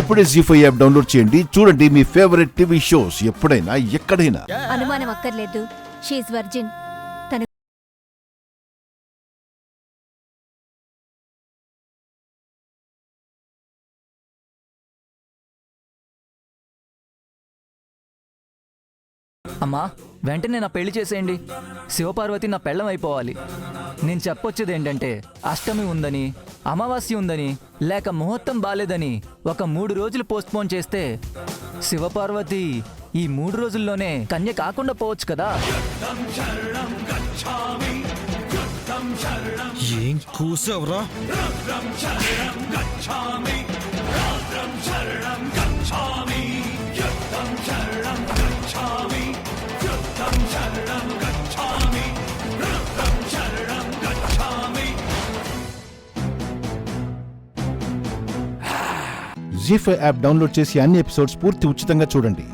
ఇప్పుడే జీ5 app download చేయండి. చూడండి మీ ఫేవరెట్ టీవీ షోస్ ఎప్పుడైనా ఎక్కడైనా. అనుమానం అక్కర్లేదు, షీఈ్ వర్జిన్. అమ్మా, వెంటనే నా పెళ్లి చేసేయండి. శివపార్వతి నా పెళ్ళం అయిపోవాలి. నేను చెప్పొచ్చేది ఏంటంటే, అష్టమి ఉందని, అమావాస్య ఉందని, లేక ముహూర్తం బాలేదని ఒక 3 రోజులు పోస్ట్పోన్ చేస్తే శివపార్వతి ఈ 3 రోజుల్లోనే కన్య కాకుండా పోవచ్చు కదా. ఏం కూసావురా? జీ5 యాప్ డౌన్లోడ్ చేసి అన్ని ఎపిసోడ్స్ పూర్తి ఉచితంగా చూడండి.